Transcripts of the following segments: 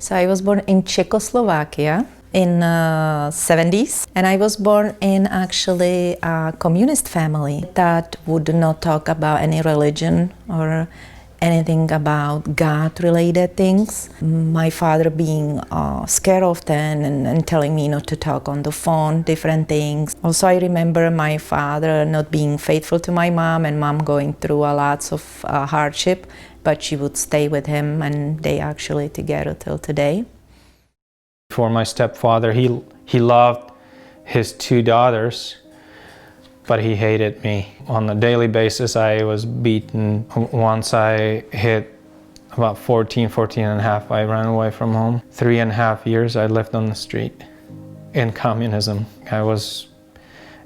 So I was born in Czechoslovakia in 70s, and I was born in actually a communist family that would not talk about any religion or anything about God-related things. My father being scared often and telling me not to talk on the phone, different things. Also, I remember my father not being faithful to my mom, and mom going through a lots of hardship, but she would stay with him, and they actually together till today. For my stepfather, he loved his two daughters, but he hated me. On a daily basis, I was beaten. Once I hit about 14 and a half, I ran away from home. 3.5 years I lived on the street in communism. I was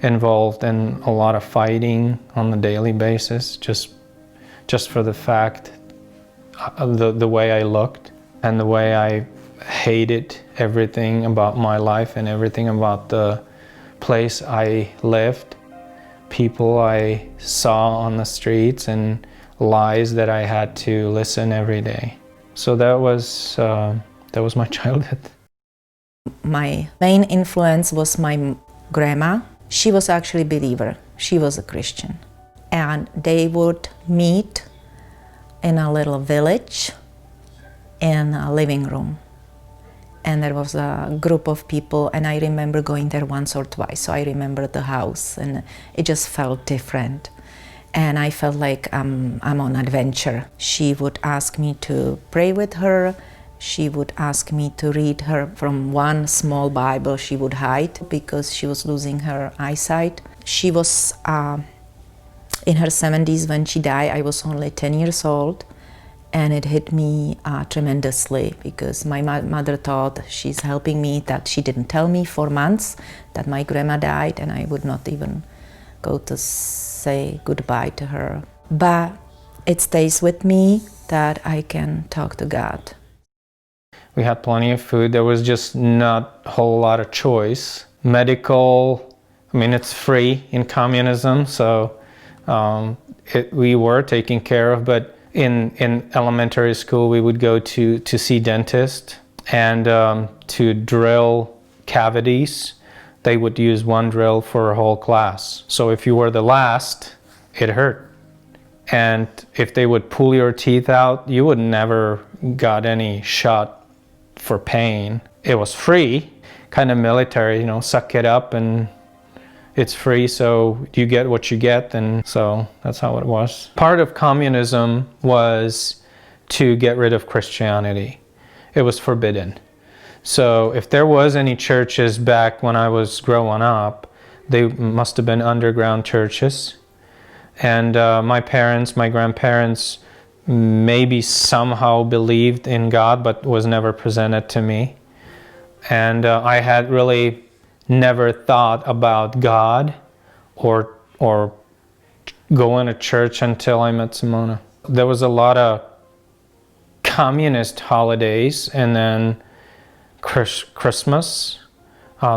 involved in a lot of fighting on a daily basis, just for the fact of the way I looked and the way I hated everything about my life and everything about the place I lived, people I saw on the streets, and lies that I had to listen every day. So that was my childhood. My main influence was my grandma. She was actually a believer. She was a Christian. And they would meet in a little village in a living room. And there was a group of people, and I remember going there once or twice. So I remember the house, and it just felt different. And I felt like I'm on adventure. She would ask me to pray with her. She would ask me to read her from one small Bible she would hide because she was losing her eyesight. She was in her 70s when she died. I was only 10 years old. And it hit me tremendously because my mother thought she's helping me, that she didn't tell me for months that my grandma died, and I would not even go to say goodbye to her. But it stays with me that I can talk to God. We had plenty of food. There was just not a whole lot of choice. Medical, I mean, it's free in communism, so we were taken care of, but in elementary school, we would go to see dentists and to drill cavities. They would use one drill for a whole class. So if you were the last, it hurt. And if they would pull your teeth out, you would never got any shot for pain. It was free, kind of military, you know, suck it up and it's free, so you get what you get, and so that's how it was. Part of communism was to get rid of Christianity. It was forbidden. So if there was any churches back when I was growing up, they must have been underground churches. And my grandparents maybe somehow believed in God, but was never presented to me. And I had really never thought about God or going to church until I met Simona. There was a lot of communist holidays, and then Christmas,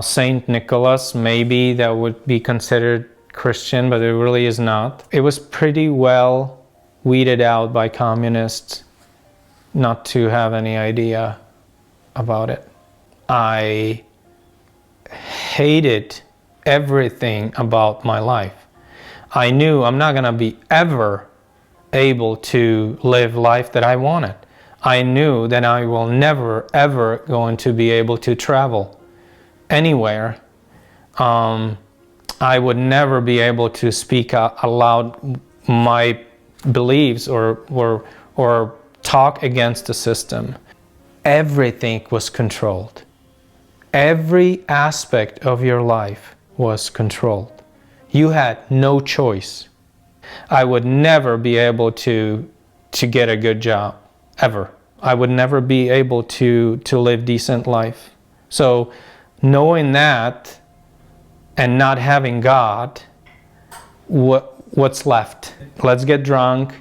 Saint Nicholas, maybe that would be considered Christian, but it really is not. It was pretty well weeded out by communists not to have any idea about it. I hated everything about my life. I knew I'm not gonna be ever able to live life that I wanted. I knew that I will never ever going to be able to travel anywhere. I would never be able to speak aloud my beliefs or talk against the system. Everything was controlled. Every aspect of your life was controlled. You had no choice. I would never be able to get a good job, ever. I would never be able to live decent life. So knowing that and not having God, what's left? Let's get drunk,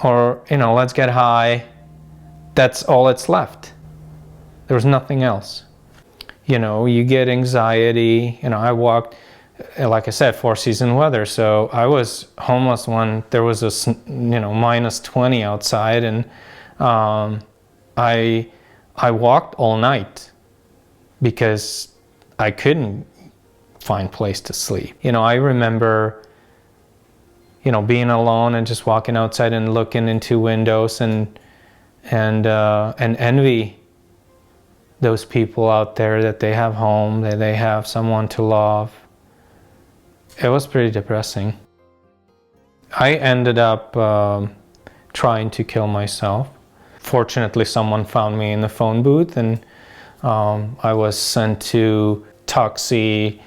or let's get high. That's all that's left. There's nothing else. You get anxiety. I walked, like I said, 4-season weather. So I was homeless when there was a, -20 outside, and I I walked all night because I couldn't find place to sleep. I remember, being alone and just walking outside and looking into windows and envy those people out there that they have home, that they have someone to love. It was pretty depressing. I ended up trying to kill myself. Fortunately, someone found me in the phone booth, and I was sent to Toxie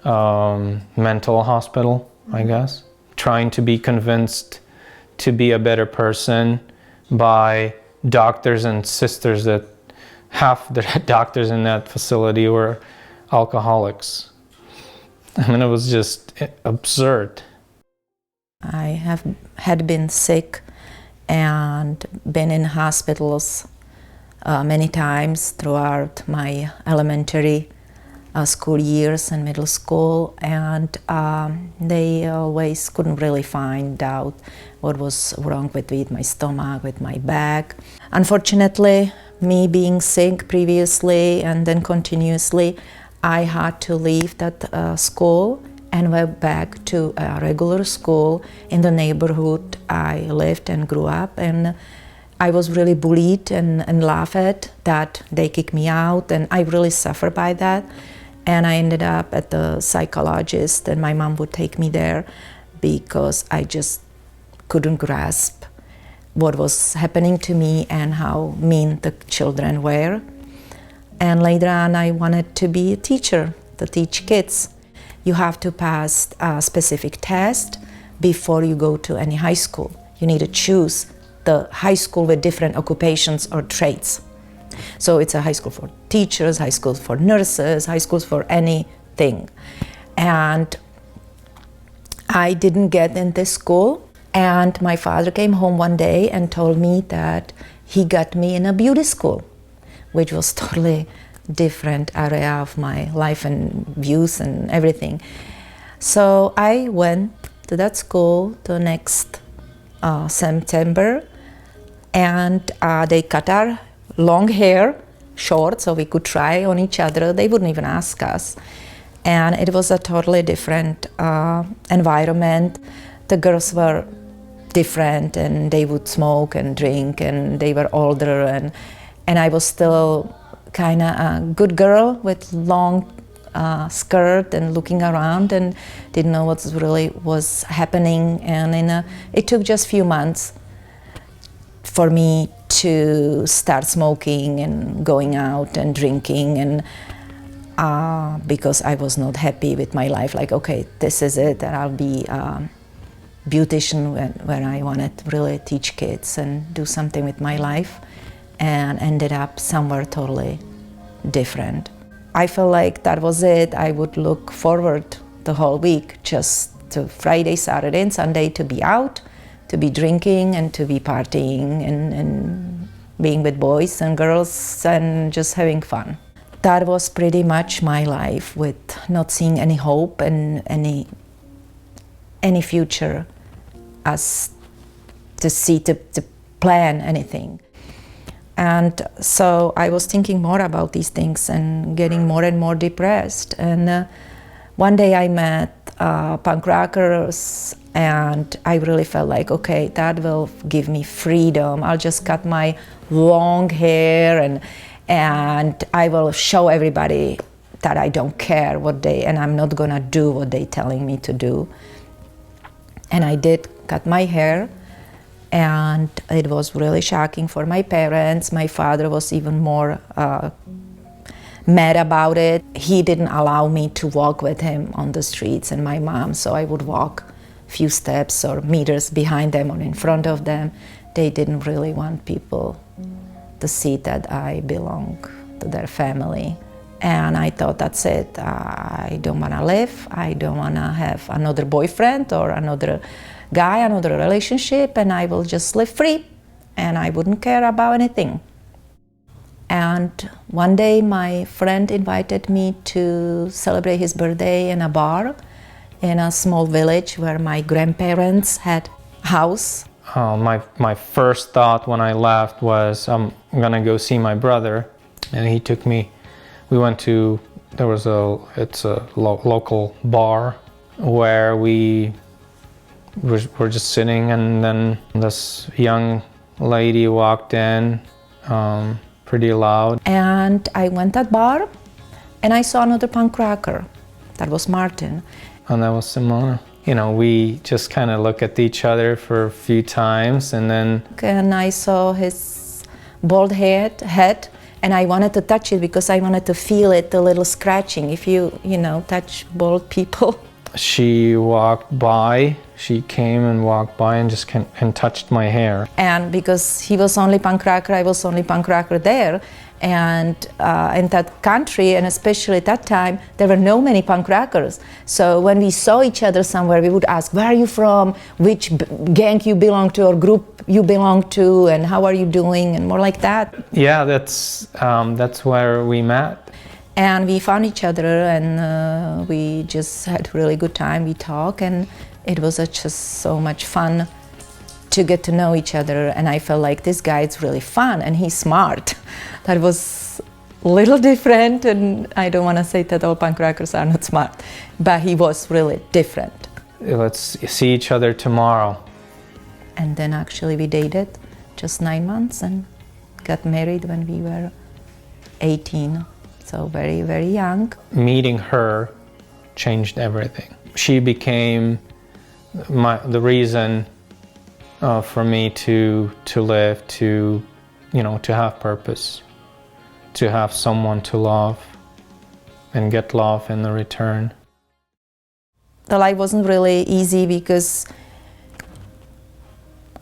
mental hospital, I guess. Trying to be convinced to be a better person by doctors and sisters that half the doctors in that facility were alcoholics. I mean, it was just absurd. I had been sick and been in hospitals many times throughout my elementary school years and middle school, and they always couldn't really find out what was wrong with my stomach, with my back. Unfortunately, me being sick previously and then continuously, I had to leave that school and went back to a regular school in the neighborhood I lived and grew up. And I was really bullied and laughed at that they kicked me out, and I really suffered by that. And I ended up at the psychologist, and my mom would take me there because I just couldn't grasp what was happening to me and how mean the children were. And later on, I wanted to be a teacher, to teach kids. You have to pass a specific test before you go to any high school. You need to choose the high school with different occupations or trades. So it's a high school for teachers, high school for nurses, high schools for anything. And I didn't get in this school. And my father came home one day and told me that he got me in a beauty school, which was totally different area of my life and views and everything. So I went to that school the next September, and they cut our long hair short so we could try on each other. They wouldn't even ask us. And it was a totally different environment. The girls were different, and they would smoke and drink, and they were older, and I was still kind of a good girl with long skirt and looking around and didn't know what really was happening. And it took just a few months for me to start smoking and going out and drinking, and because I was not happy with my life, like, okay, this is it, and I'll be a beautician when I wanted to really teach kids and do something with my life, and ended up somewhere totally different. I felt like that was it. I would look forward the whole week just to Friday, Saturday, and Sunday to be out, to be drinking and to be partying and being with boys and girls and just having fun. That was pretty much my life, with not seeing any hope and any future as to plan anything. And so I was thinking more about these things and getting more and more depressed. And one day I met punk rockers, and I really felt like, okay, that will give me freedom. I'll just cut my long hair and I will show everybody that I don't care and I'm not gonna do what they're telling me to do. And I did cut my hair, and it was really shocking for my parents. My father was even more mad about it. He didn't allow me to walk with him on the streets, and my mom, so I would walk a few steps or meters behind them or in front of them. They didn't really want people to see that I belong to their family. And I thought, that's it. I don't want to live. I don't want to have another boyfriend or another guy, another relationship, and I will just live free, and I wouldn't care about anything. And one day my friend invited me to celebrate his birthday in a bar in a small village where my grandparents had a house. my first thought when I left was I'm gonna go see my brother, and he took me. We went to it's a local bar where we were just sitting, and then this young lady walked in, pretty loud. And I went at bar, and I saw another punk rocker. That was Martin. And that was Simona. You know, we just kind of look at each other for a few times, and then... And I saw his bald head, and I wanted to touch it because I wanted to feel it, a little scratching, if you touch bald people. She walked by, she came and walked by and just and touched my hair. And because he was only punk rocker, I was only punk rocker there. And in that country, and especially at that time, there were no many punk rockers. So when we saw each other somewhere, we would ask, where are you from, which gang you belong to or group you belong to, and how are you doing, and more like that. Yeah, that's where we met. And we found each other, and we just had a really good time. We talked, and it was just so much fun to get to know each other. And I felt like this guy is really fun, and he's smart. That was a little different, and I don't want to say that all punk rockers are not smart, but he was really different. Let's see each other tomorrow. And then actually we dated just 9 months and got married when we were 18. So very, very young. Meeting her changed everything. She became the reason for me to live, to have purpose, to have someone to love and get love in the return. The life wasn't really easy because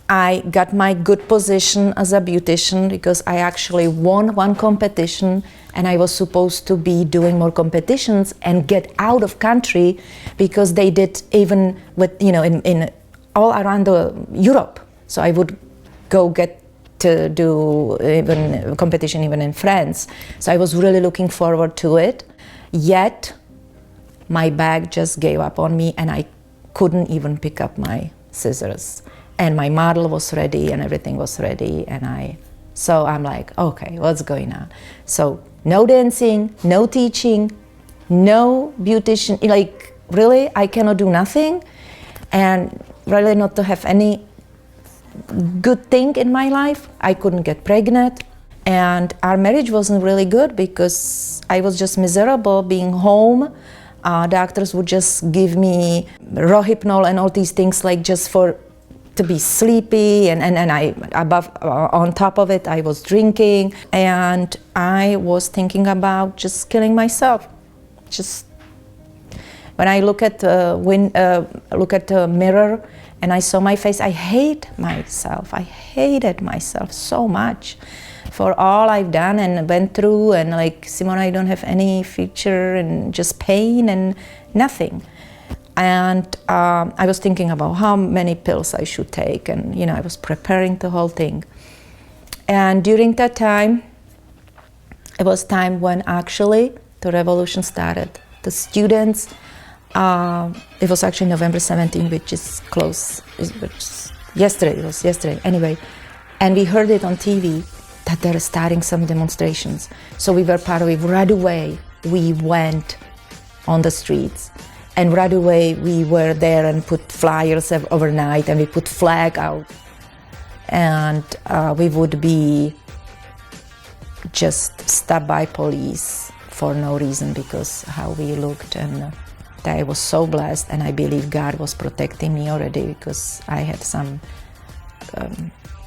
I got my good position as a beautician because I actually won one competition, and I was supposed to be doing more competitions and get out of country because they did even with, in all around Europe. So I would go get to do even competition even in France. So I was really looking forward to it. Yet my back just gave up on me, and I couldn't even pick up my scissors. And my model was ready and everything was ready, so I'm like, okay, what's going on? So no dancing, no teaching, no beautician, like really I cannot do nothing, and really not to have any good thing in my life. I couldn't get pregnant, and our marriage wasn't really good because I was just miserable being home. Doctors would just give me Rohypnol and all these things like just to be sleepy, and I on top of it I was drinking, and I was thinking about just killing myself. Just when I look at the mirror and I saw my face, I hate myself. I hated myself so much for all I've done and went through, and like, Simona, I don't have any future, and just pain and nothing. And I was thinking about how many pills I should take, and I was preparing the whole thing. And during that time, it was time when actually the revolution started. The students, it was actually November 17, which is close, yesterday, it was yesterday, anyway. And we heard it on TV that they're starting some demonstrations. So we were part of it. Right away, we went on the streets. And right away, we were there and put flyers overnight, and we put flag out. And we would be just stopped by police for no reason because how we looked. And I was so blessed, and I believe God was protecting me already because I had some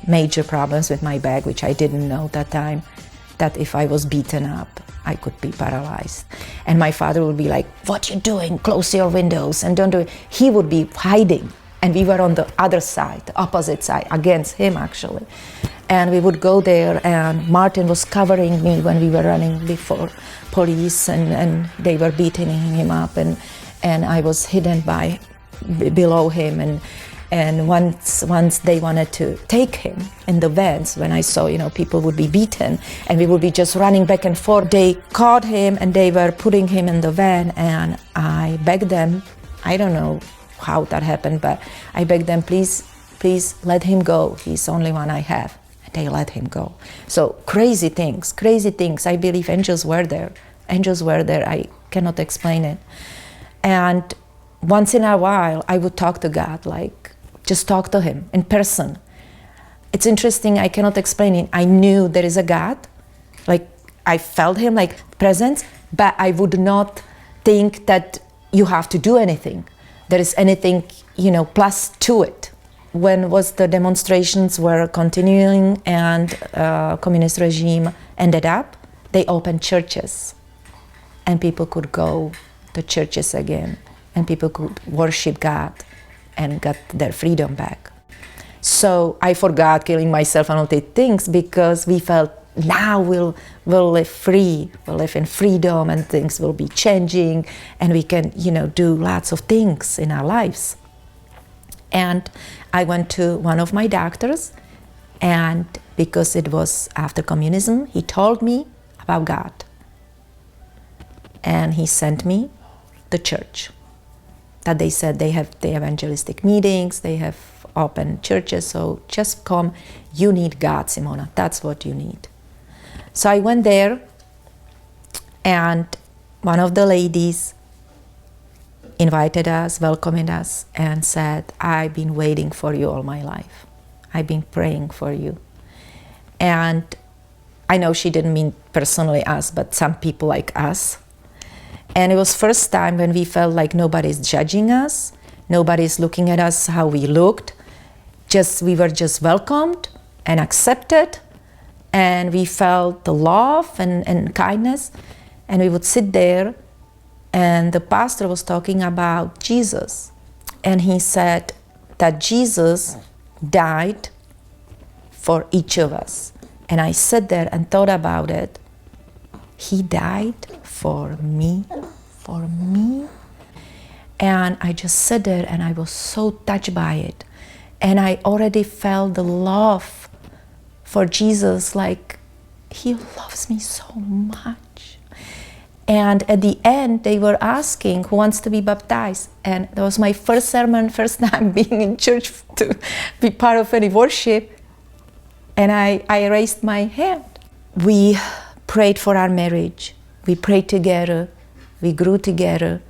major problems with my back, which I didn't know at that time, that if I was beaten up, I could be paralyzed. And my father would be like, what you doing? Close your windows and don't do it. He would be hiding. And we were on the other side, the opposite side, against him actually. And we would go there, and Martin was covering me when we were running before police, and they were beating him up, and I was hidden below him. And once they wanted to take him in the vans, when I saw, people would be beaten and we would be just running back and forth, they caught him and they were putting him in the van, and I begged them, I don't know how that happened, but I begged them, please please let him go. He's the only one I have. And they let him go. So crazy things, crazy things. I believe angels were there. Angels were there. I cannot explain it. And once in a while, I would talk to God, like just talk to him in person. It's interesting, I cannot explain it. I knew there is a God, like I felt him, like presence, but I would not think that you have to do anything. There is anything, plus to it. When was the demonstrations were continuing and communist regime ended up, they opened churches and people could go to churches again and people could worship God and got their freedom back. So I forgot killing myself and all these things because we felt now we'll live free, we'll live in freedom and things will be changing and we can, do lots of things in our lives. And I went to one of my doctors, and because it was after communism, he told me about God. And he sent me the church. That they said they have the evangelistic meetings, they have open churches, so just come. You need God, Simona. That's what you need. So I went there, and one of the ladies invited us, welcomed us, and said, I've been waiting for you all my life. I've been praying for you. And I know she didn't mean personally us, but some people like us. And it was first time when we felt like nobody's judging us, nobody's looking at us how we looked. We were just welcomed and accepted, and we felt the love and kindness. And we would sit there, and the pastor was talking about Jesus. And he said that Jesus died for each of us. And I sat there and thought about it. He died for me, for me. And I just sat there and I was so touched by it. And I already felt the love for Jesus, like he loves me so much. And at the end, they were asking who wants to be baptized. And that was my first sermon, first time being in church to be part of any worship. And I raised my hand. We prayed for our marriage. We prayed together. We grew together.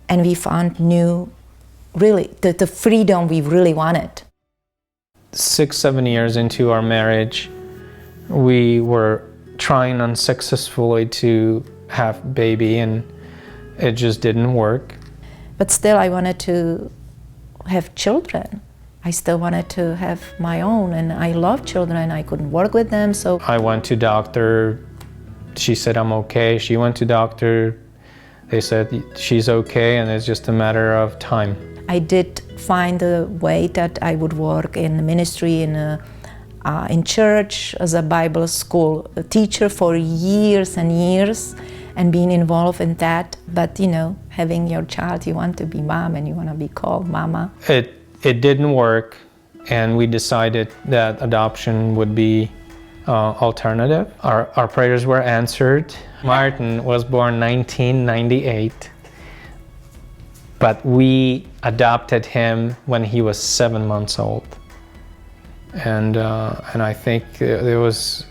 And we found the freedom we really wanted. 6-7 years into our marriage, we were trying unsuccessfully to have baby, and it just didn't work. But still I wanted to have children. I still wanted to have my own, and I love children. I couldn't work with them, so I went to doctor. She said I'm okay. She went to doctor. They said she's okay, and it's just a matter of time. I did find a way that I would work in ministry, in church, as a Bible school teacher for years and years, and being involved in that. But having your child, you want to be mom and you want to be called mama. It didn't work, and we decided that adoption would be alternative. Our prayers were answered. Martin was born 1998, but we adopted him when he was 7 months old. And I think it was,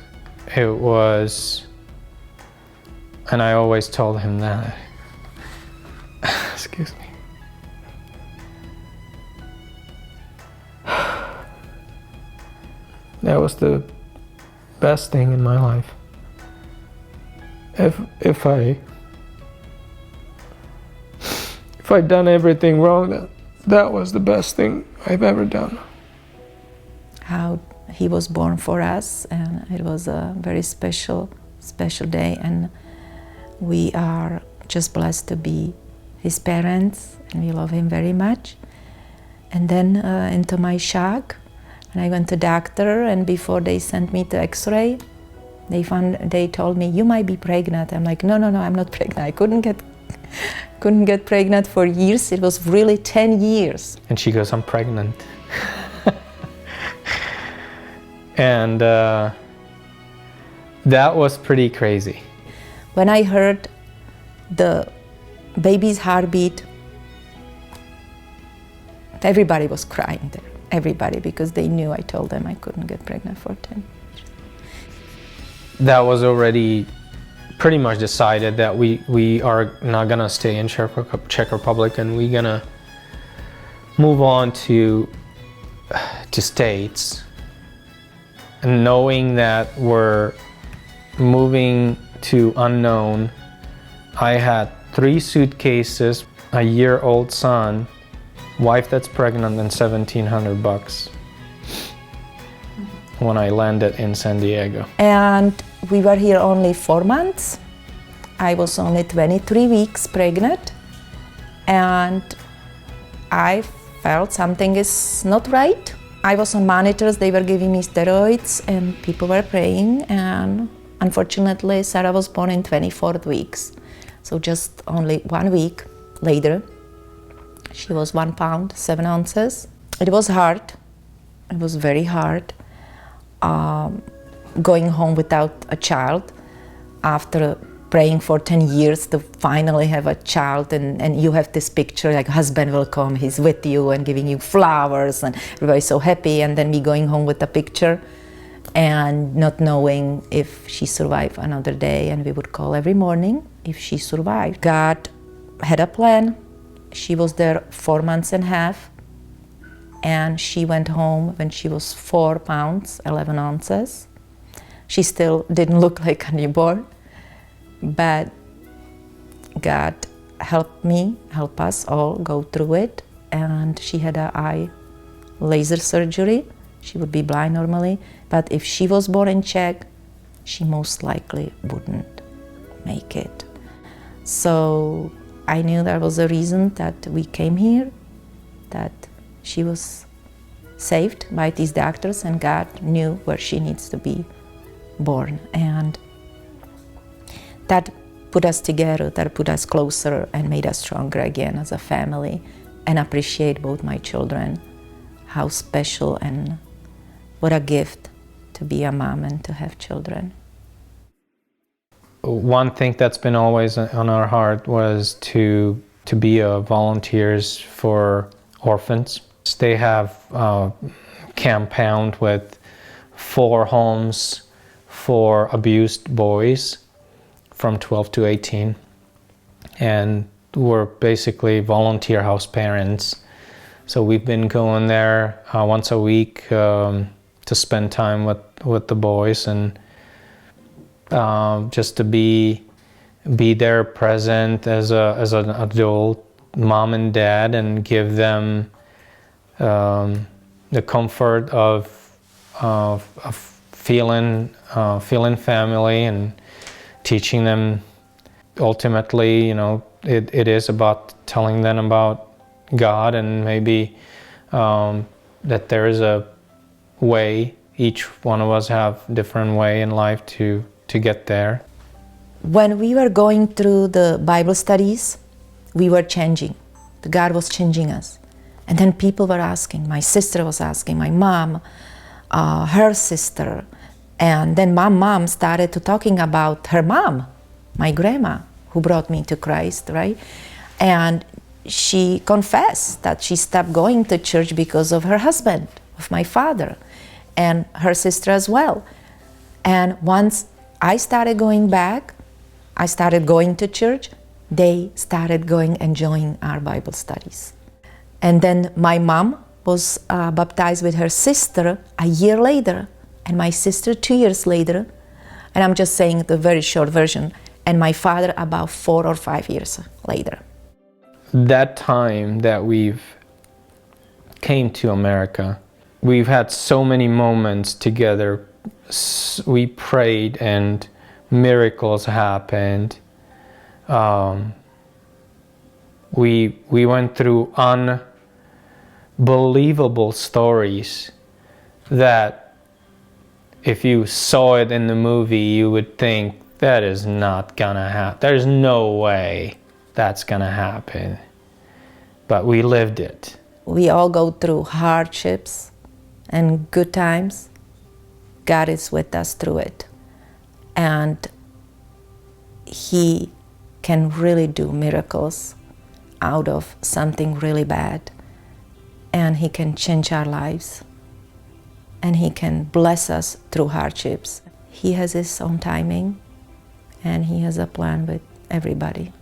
and I always told him that. Excuse me. That was the best thing in my life. If I'd done everything wrong, that was the best thing I've ever done. How he was born for us, and it was a very special day, and we are just blessed to be his parents, and we love him very much. And then into my shock, and I went to doctor, and before they sent me to X-ray, they told me, you might be pregnant. I'm like, no, I'm not pregnant. I couldn't get pregnant for years. It was really 10 years. And she goes, I'm pregnant. And that was pretty crazy. When I heard the baby's heartbeat, everybody was crying there. everybody, because they knew I told them I couldn't get pregnant for 10. That was already pretty much decided that we are not gonna stay in Czech Republic, and we're gonna move on to States. And knowing that we're moving to unknown, I had 3 suitcases, a year-old son, wife that's pregnant, and $1,700 when I landed in San Diego. And we were here only 4 months. I was only 23 weeks pregnant, and I felt something is not right. I was on monitors, they were giving me steroids, and people were praying, and unfortunately Sarah was born in 24 weeks. So just only 1 week later, she was 1 pound, 7 ounces. It was hard, it was very hard. Going home without a child after praying for 10 years to finally have a child, and you have this picture like husband will come, he's with you and giving you flowers and everybody's so happy, and then me going home with a picture and not knowing if she survived another day, and we would call every morning if she survived. God had a plan. She was there 4 months and a half, and she went home when she was 4 pounds, 11 ounces. She still didn't look like a newborn, but God helped me, help us all go through it, and she had an eye laser surgery. She would be blind normally, but if she was born in Czech, she most likely wouldn't make it. So I knew there was a reason that we came here, that she was saved by these doctors, and God knew where she needs to be born. And that put us together, that put us closer and made us stronger again as a family, and appreciate both my children, how special and what a gift to be a mom and to have children. One thing that's been always on our heart was to be volunteers for orphans. They have a compound with 4 homes for abused boys from 12 to 18, and we're basically volunteer house parents. So we've been going there once a week to spend time with the boys, and just to be there present as an adult mom and dad, and give them the comfort of feeling family, and teaching them. Ultimately, you know, it is about telling them about God, and maybe that there is a way. Each one of us have different way in life to get there. When we were going through the Bible studies, we were changing. God was changing us. And then people were asking, my sister was asking, my mom, her sister, and then my mom started to talking about her mom, my grandma, who brought me to Christ, right? And she confessed that she stopped going to church because of her husband, of my father, and her sister as well. And once I started going back, I started going to church, they started going and joining our Bible studies. And then my mom was baptized with her sister a year later, and my sister 2 years later, and I'm just saying the very short version, and my father about 4 or 5 years later. That time that we've came to America, we've had so many moments together. We prayed and miracles happened. We went through unbelievable stories that if you saw it in the movie, you would think that is not gonna happen. There's no way that's gonna happen. But we lived it. We all go through hardships and good times. God is with us through it. And He can really do miracles out of something really bad. and He can change our lives, and He can bless us through hardships. He has His own timing, and He has a plan with everybody.